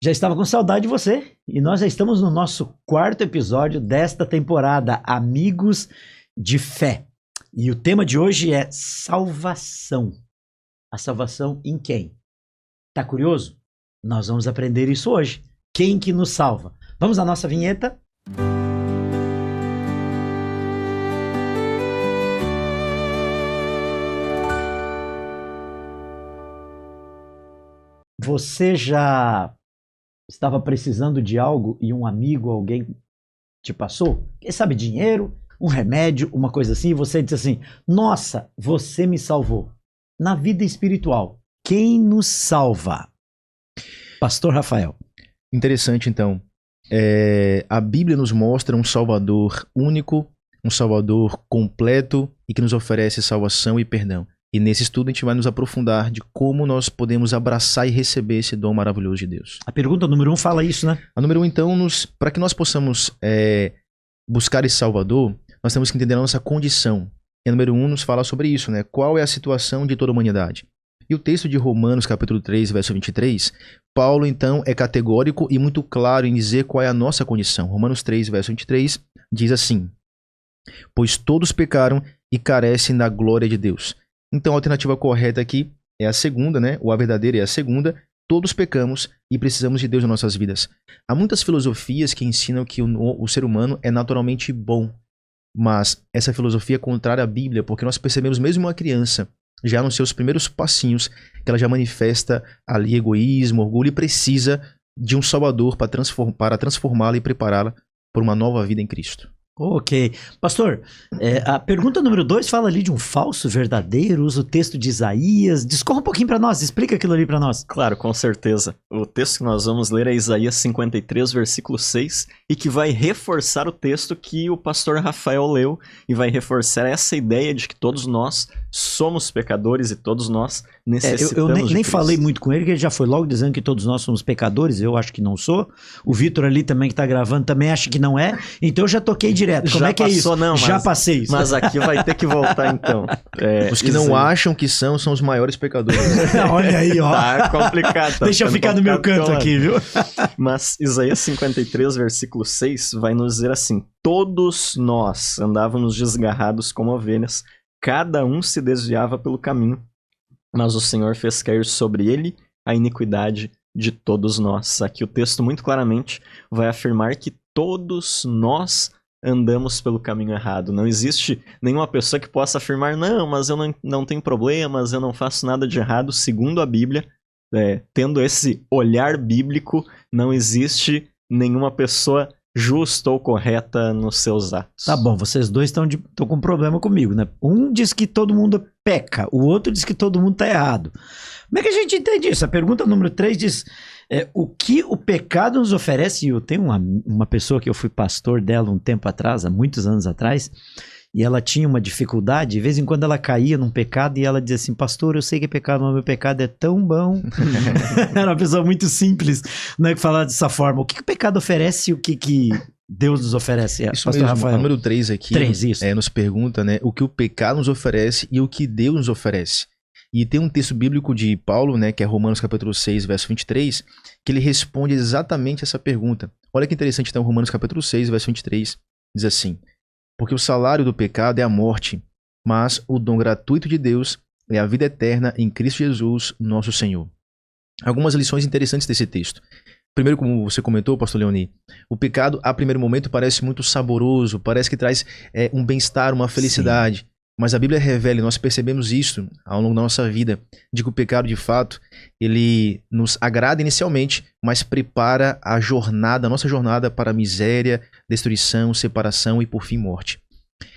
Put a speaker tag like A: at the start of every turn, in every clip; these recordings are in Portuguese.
A: Já estava com saudade de você e nós já estamos no nosso quarto episódio desta temporada, Amigos de Fé. E o tema de hoje é salvação. A salvação em quem? Tá curioso? Nós vamos aprender isso hoje. Quem que nos salva? Vamos à nossa vinheta? Você já estava precisando de algo e um amigo, alguém te passou? Quem sabe dinheiro, um remédio, uma coisa assim, e você disse assim, nossa, você me salvou. Na vida espiritual, quem nos salva? Pastor Rafael.
B: Interessante, então. A Bíblia nos mostra um Salvador único, um Salvador completo e que nos oferece salvação e perdão. E nesse estudo a gente vai nos aprofundar de como nós podemos abraçar e receber esse dom maravilhoso de Deus.
A: A pergunta número 1 fala isso, né?
B: A número 1, então, para que nós possamos buscar esse Salvador, nós temos que entender a nossa condição. E a número 1 nos fala sobre isso, né? Qual é a situação de toda a humanidade? E o texto de Romanos, capítulo 3, verso 23, Paulo, então, é categórico e muito claro em dizer qual é a nossa condição. Romanos 3, verso 23, diz assim, pois todos pecaram e carecem da glória de Deus. Então a alternativa correta aqui é a segunda, né? Ou a verdadeira é a segunda. Todos pecamos e precisamos de Deus nas nossas vidas. Há muitas filosofias que ensinam que o ser humano é naturalmente bom. Mas essa filosofia é contrária à Bíblia, porque nós percebemos mesmo uma criança, já nos seus primeiros passinhos, que ela já manifesta ali egoísmo, orgulho e precisa de um Salvador para transformá-la e prepará-la por uma nova vida em Cristo.
A: Ok. Pastor, a pergunta número 2 fala ali de um falso verdadeiro, usa o texto de Isaías. Discorra um pouquinho para nós, explica aquilo ali para nós.
C: Claro, com certeza. O texto que nós vamos ler é Isaías 53, versículo 6, e que vai reforçar o texto que o pastor Rafael leu, e vai reforçar essa ideia de que todos nós somos pecadores e todos nós necessitamos
A: eu nem falei muito com ele, que ele já foi logo dizendo que todos nós somos pecadores, eu acho que não sou. O Vitor ali também que tá gravando também acha que não é, então eu já toquei direto. Como
C: já
A: é que
C: passou,
A: é isso?
C: Não,
A: já passei isso.
C: Mas aqui vai ter que voltar então.
B: Os que não acham que são os maiores pecadores.
A: Olha aí, ó.
C: Tá complicado. Tá
A: Deixa eu ficar no meu canto aqui, viu?
C: Mas Isaías 53, versículo 6, vai nos dizer assim, todos nós andávamos desgarrados como ovelhas, cada um se desviava pelo caminho, mas o Senhor fez cair sobre ele a iniquidade de todos nós. Aqui o texto muito claramente vai afirmar que todos nós andamos pelo caminho errado. Não existe nenhuma pessoa que possa afirmar, não, mas eu não tenho problemas, eu não faço nada de errado. Segundo a Bíblia, tendo esse olhar bíblico, não existe nenhuma pessoa justa ou correta nos seus atos.
A: Tá bom, vocês dois estão com um problema comigo, né? Um diz que todo mundo peca, o outro diz que todo mundo tá errado. Como é que a gente entende isso? A pergunta número 3 diz, o que o pecado nos oferece? E eu tenho uma pessoa que eu fui pastor dela um tempo atrás, há muitos anos atrás, e ela tinha uma dificuldade, de vez em quando ela caía num pecado e ela dizia assim, pastor, eu sei que é pecado, mas meu pecado é tão bom. Era uma pessoa muito simples, né, que falava dessa forma. O que o pecado oferece e o que Deus nos oferece?
B: Isso pastor mesmo, Rafael. O número 3 aqui
A: 3, isso.
B: Nos pergunta, né, o que o pecado nos oferece e o que Deus nos oferece. E tem um texto bíblico de Paulo, né, que é Romanos capítulo 6, verso 23, que ele responde exatamente essa pergunta. Olha que interessante, então, Romanos capítulo 6, verso 23, diz assim, porque o salário do pecado é a morte, mas o dom gratuito de Deus é a vida eterna em Cristo Jesus, nosso Senhor. Algumas lições interessantes desse texto. Primeiro, como você comentou, pastor Leoni, o pecado, a primeiro momento, parece muito saboroso, parece que traz um bem-estar, uma felicidade. Sim. Mas a Bíblia revela, e nós percebemos isso ao longo da nossa vida, de que o pecado, de fato, ele nos agrada inicialmente, mas prepara a nossa jornada para a miséria, destruição, separação e, por fim, morte.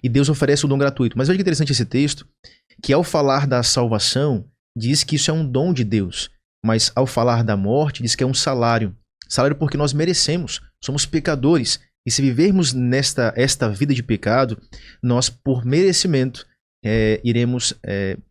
B: E Deus oferece o dom gratuito. Mas veja que interessante esse texto, que ao falar da salvação, diz que isso é um dom de Deus. Mas ao falar da morte, diz que é um salário. Salário porque nós merecemos, somos pecadores. E se vivermos esta vida de pecado, nós, por merecimento, iremos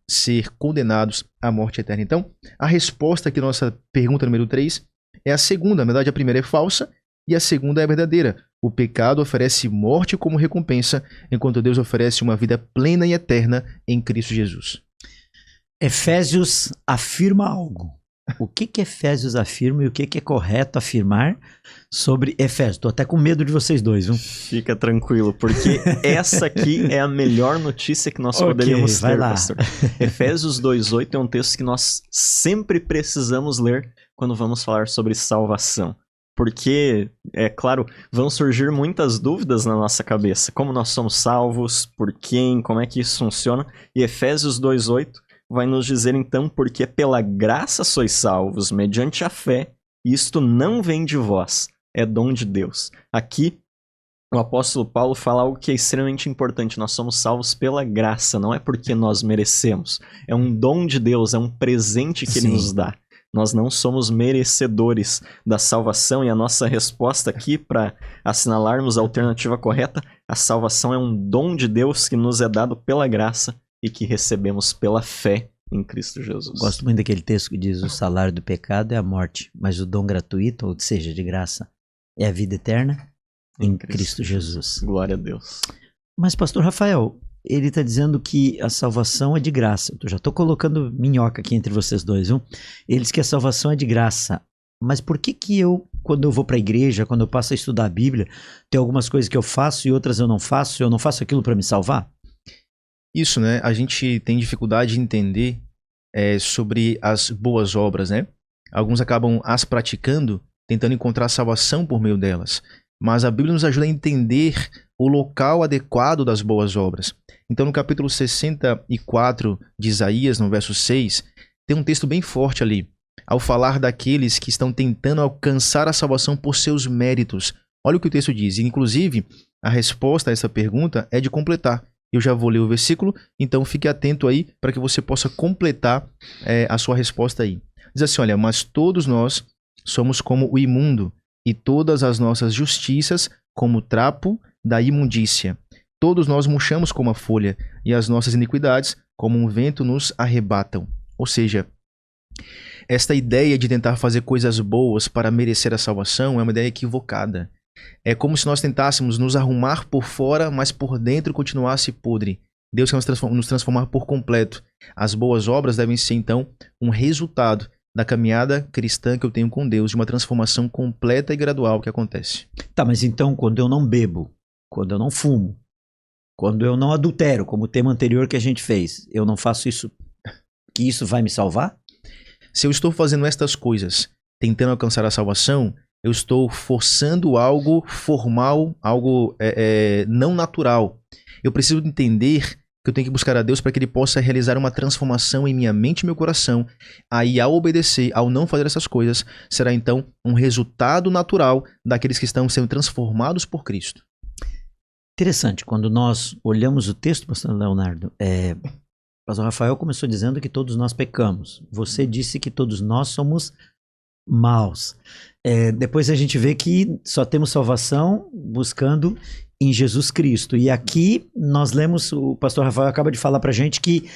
B: ser condenados à morte eterna. Então, a resposta aqui à nossa pergunta número 3 é a segunda. Na verdade, a primeira é falsa e a segunda é verdadeira. O pecado oferece morte como recompensa, enquanto Deus oferece uma vida plena e eterna em Cristo Jesus.
A: Efésios afirma algo. o que Efésios afirma e o que é correto afirmar sobre Efésios. Tô até com medo de vocês dois, viu?
C: Fica tranquilo, porque essa aqui é a melhor notícia que nós poderíamos
A: vai
C: ter,
A: lá.
C: pastor. Efésios 2:8 é um texto que nós sempre precisamos ler quando vamos falar sobre salvação. Porque, é claro, vão surgir muitas dúvidas na nossa cabeça. Como nós somos salvos, por quem, como é que isso funciona. E Efésios 2:8 vai nos dizer então, porque pela graça sois salvos, mediante a fé, e isto não vem de vós, é dom de Deus. Aqui, o apóstolo Paulo fala algo que é extremamente importante. Nós somos salvos pela graça, não é porque nós merecemos. É um dom de Deus, é um presente que Ele nos dá. Nós não somos merecedores da salvação, e a nossa resposta aqui, para assinalarmos a alternativa correta, a salvação é um dom de Deus que nos é dado pela graça e que recebemos pela fé em Cristo Jesus.
A: Gosto muito daquele texto que diz: o salário do pecado é a morte, mas o dom gratuito, ou seja, de graça, é a vida eterna em Cristo Jesus.
C: Glória a Deus.
A: Mas, pastor Rafael, ele está dizendo que a salvação é de graça. Eu já estou colocando minhoca aqui entre vocês dois, viu? Ele diz que a salvação é de graça. Mas por que eu, quando eu vou para a igreja, quando eu passo a estudar a Bíblia, tem algumas coisas que eu faço e outras eu não faço aquilo para me salvar?
B: Isso, né? A gente tem dificuldade de entender sobre as boas obras, né? Alguns acabam as praticando, tentando encontrar salvação por meio delas. Mas a Bíblia nos ajuda a entender o local adequado das boas obras. Então, no capítulo 64 de Isaías, no verso 6, tem um texto bem forte ali, ao falar daqueles que estão tentando alcançar a salvação por seus méritos. Olha o que o texto diz. E, inclusive, a resposta a essa pergunta é de completar. Eu já vou ler o versículo, então fique atento aí para que você possa completar a sua resposta aí. Diz assim, olha, mas todos nós somos como o imundo, e todas as nossas justiças como trapo da imundícia. Todos nós murchamos como a folha, e as nossas iniquidades como um vento nos arrebatam. Ou seja, esta ideia de tentar fazer coisas boas para merecer a salvação é uma ideia equivocada. É como se nós tentássemos nos arrumar por fora, mas por dentro continuasse podre. Deus quer nos transformar por completo. As boas obras devem ser, então, um resultado da caminhada cristã que eu tenho com Deus, de uma transformação completa e gradual que acontece.
A: Tá, mas então, quando eu não bebo, quando eu não fumo, quando eu não adultero, como o tema anterior que a gente fez, eu não faço isso, que isso vai me salvar?
B: Se eu estou fazendo estas coisas, tentando alcançar a salvação, eu estou forçando algo formal, algo não natural. Eu preciso entender que eu tenho que buscar a Deus para que Ele possa realizar uma transformação em minha mente e meu coração. Aí, ao obedecer, ao não fazer essas coisas, será então um resultado natural daqueles que estão sendo transformados por Cristo.
A: Interessante, quando nós olhamos o texto, pastor Leonardo, o pastor Rafael começou dizendo que todos nós pecamos. Você disse que todos nós somos maus. Depois a gente vê que só temos salvação buscando em Jesus Cristo. E aqui nós lemos, o pastor Rafael acaba de falar pra gente que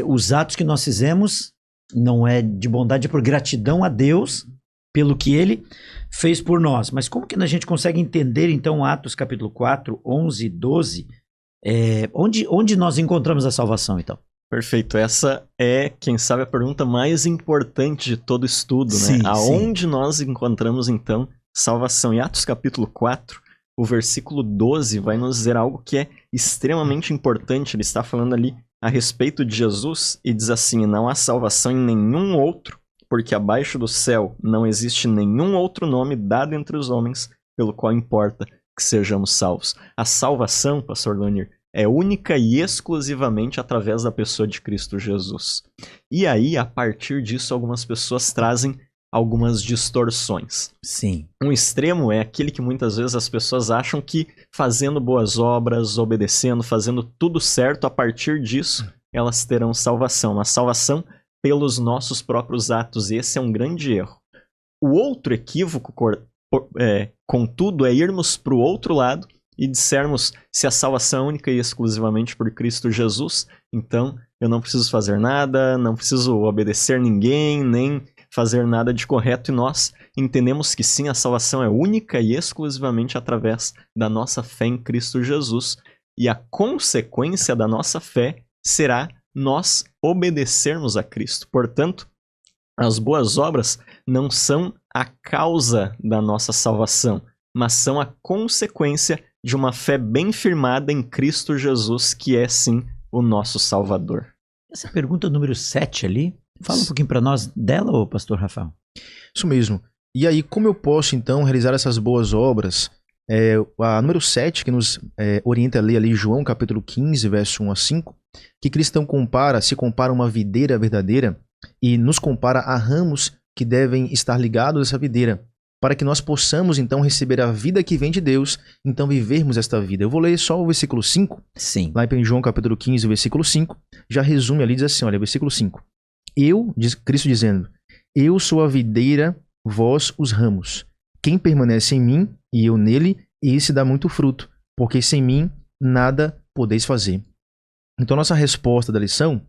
A: os atos que nós fizemos não é de bondade, é por gratidão a Deus pelo que Ele fez por nós. Mas como que a gente consegue entender então Atos capítulo 4, 11 e 12? Onde nós encontramos a salvação então?
C: Perfeito, essa é, quem sabe, a pergunta mais importante de todo estudo, né?
A: Sim,
C: Aonde nós encontramos então salvação? Em Atos capítulo 4, o versículo 12 vai nos dizer algo que é extremamente importante. Ele está falando ali a respeito de Jesus e diz assim: não há salvação em nenhum outro, porque abaixo do céu não existe nenhum outro nome dado entre os homens pelo qual importa que sejamos salvos. A salvação, pastor Leonir, é única e exclusivamente através da pessoa de Cristo Jesus. E aí, a partir disso, algumas pessoas trazem algumas distorções.
A: Sim.
C: Um extremo é aquele que muitas vezes as pessoas acham que fazendo boas obras, obedecendo, fazendo tudo certo, a partir disso elas terão salvação. Uma salvação pelos nossos próprios atos. E esse é um grande erro. O outro equívoco, contudo, é irmos para o outro lado e dissermos: se a salvação é única e exclusivamente por Cristo Jesus, então eu não preciso fazer nada, não preciso obedecer ninguém, nem fazer nada de correto. E nós entendemos que sim, a salvação é única e exclusivamente através da nossa fé em Cristo Jesus. E a consequência da nossa fé será nós obedecermos a Cristo. Portanto, As boas obras não são a causa da nossa salvação, mas são a consequência de uma fé bem firmada em Cristo Jesus, que é sim o nosso Salvador.
A: Essa pergunta número 7 ali, fala um pouquinho para nós dela, ô pastor Rafael.
B: Isso mesmo. E aí, como eu posso, então, realizar essas boas obras? A número 7, que nos orienta a ler ali João capítulo 15, verso 1 a 5, que cristão se compara uma videira verdadeira e nos compara a ramos que devem estar ligados a essa videira, para que nós possamos, então, receber a vida que vem de Deus, então vivermos esta vida. Eu vou ler só o versículo 5,
A: Sim.
B: lá em João capítulo 15, versículo 5, já resume ali, diz assim, olha, versículo 5. Diz Cristo dizendo, eu sou a videira, vós os ramos. Quem permanece em mim e eu nele, esse dá muito fruto, porque sem mim nada podeis fazer. Então, nossa resposta da lição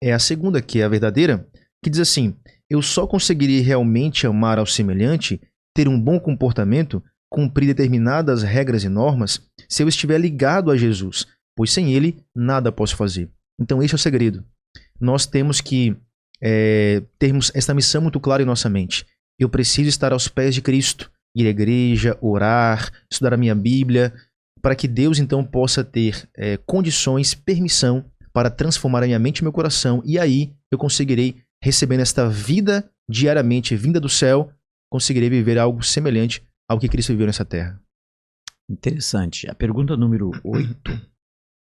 B: é a segunda, que é a verdadeira, que diz assim, eu só conseguirei realmente amar ao semelhante, ter um bom comportamento, cumprir determinadas regras e normas, se eu estiver ligado a Jesus, pois sem ele nada posso fazer. Então, esse é o segredo. Nós temos que termos esta missão muito clara em nossa mente. Eu preciso estar aos pés de Cristo, ir à igreja, orar, estudar a minha Bíblia, para que Deus então possa ter condições, permissão para transformar a minha mente e meu coração, e aí eu conseguirei, recebendo esta vida diariamente, vinda do céu, conseguirei viver algo semelhante ao que Cristo viveu nessa terra.
A: Interessante. A pergunta número 8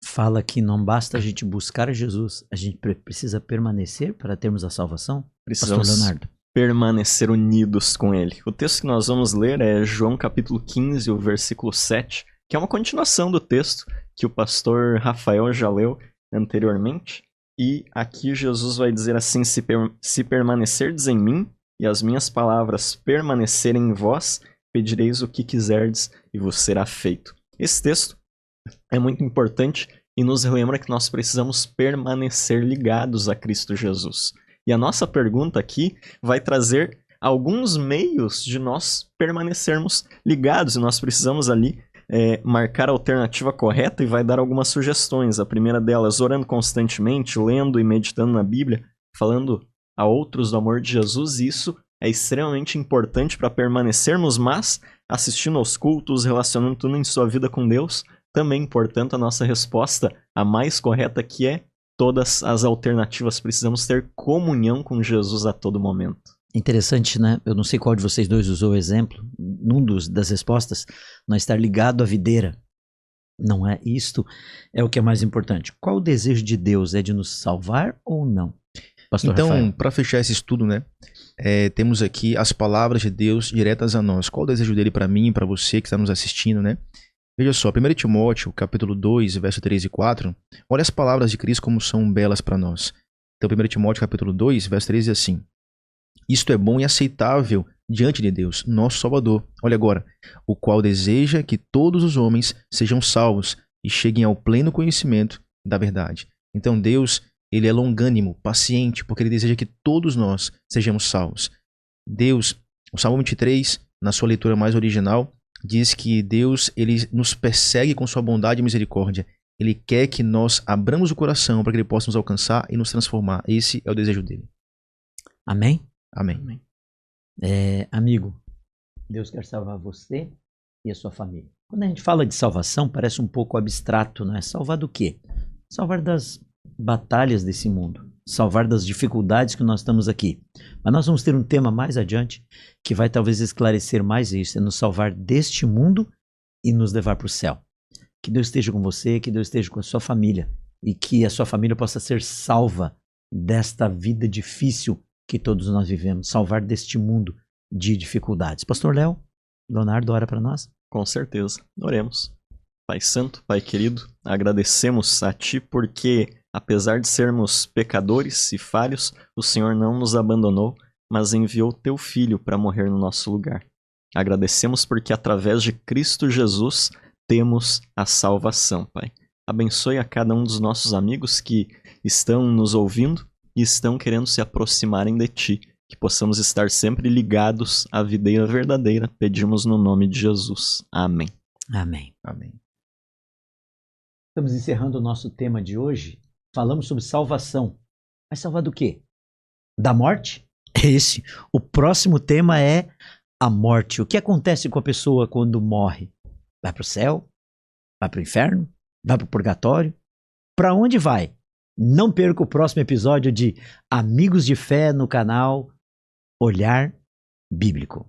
A: fala que não basta a gente buscar Jesus, a gente precisa permanecer para termos a salvação?
C: Precisamos
A: Pastor Leonardo.
C: permanecer unidos com ele. O texto que nós vamos ler é João capítulo 15, o versículo 7, que é uma continuação do texto que o pastor Rafael já leu anteriormente. E aqui Jesus vai dizer assim, se permanecerdes em mim e as minhas palavras permanecerem em vós, pedireis o que quiserdes e vos será feito. Esse texto é muito importante e nos lembra que nós precisamos permanecer ligados a Cristo Jesus. E a nossa pergunta aqui vai trazer alguns meios de nós permanecermos ligados. E nós precisamos ali marcar a alternativa correta e vai dar algumas sugestões. A primeira delas, orando constantemente, lendo e meditando na Bíblia, falando a outros do amor de Jesus. Isso é extremamente importante para permanecermos, mas assistindo aos cultos, relacionando tudo em sua vida com Deus, também, portanto, a nossa resposta, a mais correta, que é todas as alternativas, precisamos ter comunhão com Jesus a todo momento.
A: Interessante, né? Eu não sei qual de vocês dois usou o exemplo. Num das respostas, nós estar ligado à videira. Não é isto? É o que é mais importante. Qual o desejo de Deus? É de nos salvar ou não? Pastor
B: então,
A: Rafael.
B: para fechar esse estudo, né? Temos aqui as palavras de Deus diretas a nós. Qual o desejo dele para mim e para você que está nos assistindo, né? Veja só, 1 Timóteo, capítulo 2, verso 3 e 4, olha as palavras de Cristo como são belas para nós. Então, 1 Timóteo, capítulo 2, verso 3 diz assim, isto é bom e aceitável diante de Deus, nosso Salvador. Olha agora, o qual deseja que todos os homens sejam salvos e cheguem ao pleno conhecimento da verdade. Então, Deus, ele é longânimo, paciente, porque ele deseja que todos nós sejamos salvos. Deus, o Salmo 23, na sua leitura mais original, diz que Deus, ele nos persegue com sua bondade e misericórdia. Ele quer que nós abramos o coração para que ele possa nos alcançar e nos transformar. Esse é o desejo dele.
A: Amém?
B: Amém.
A: Amigo, Deus quer salvar você e a sua família. Quando a gente fala de salvação, parece um pouco abstrato, não é? Salvar do quê? Salvar das batalhas desse mundo. Salvar das dificuldades que nós estamos aqui. Mas nós vamos ter um tema mais adiante que vai talvez esclarecer mais isso, é nos salvar deste mundo e nos levar para o céu. Que Deus esteja com você, que Deus esteja com a sua família e que a sua família possa ser salva desta vida difícil que todos nós vivemos, salvar deste mundo de dificuldades. Pastor Leonardo, ora para nós?
C: Com certeza, oremos. Pai Santo, Pai querido, agradecemos a Ti porque, apesar de sermos pecadores e falhos, o Senhor não nos abandonou, mas enviou Teu Filho para morrer no nosso lugar. Agradecemos porque, através de Cristo Jesus, temos a salvação, Pai. Abençoe a cada um dos nossos amigos que estão nos ouvindo e estão querendo se aproximarem de Ti, que possamos estar sempre ligados à videira verdadeira. Pedimos no nome de Jesus. Amém.
A: Amém.
B: Amém.
A: Estamos encerrando o nosso tema de hoje. Falamos sobre salvação. Mas salvar do quê? Da morte? esse. O próximo tema é a morte. O que acontece com a pessoa quando morre? Vai pro céu? Vai pro inferno? Vai pro purgatório? Para onde vai? Não perca o próximo episódio de Amigos de Fé no canal Olhar Bíblico.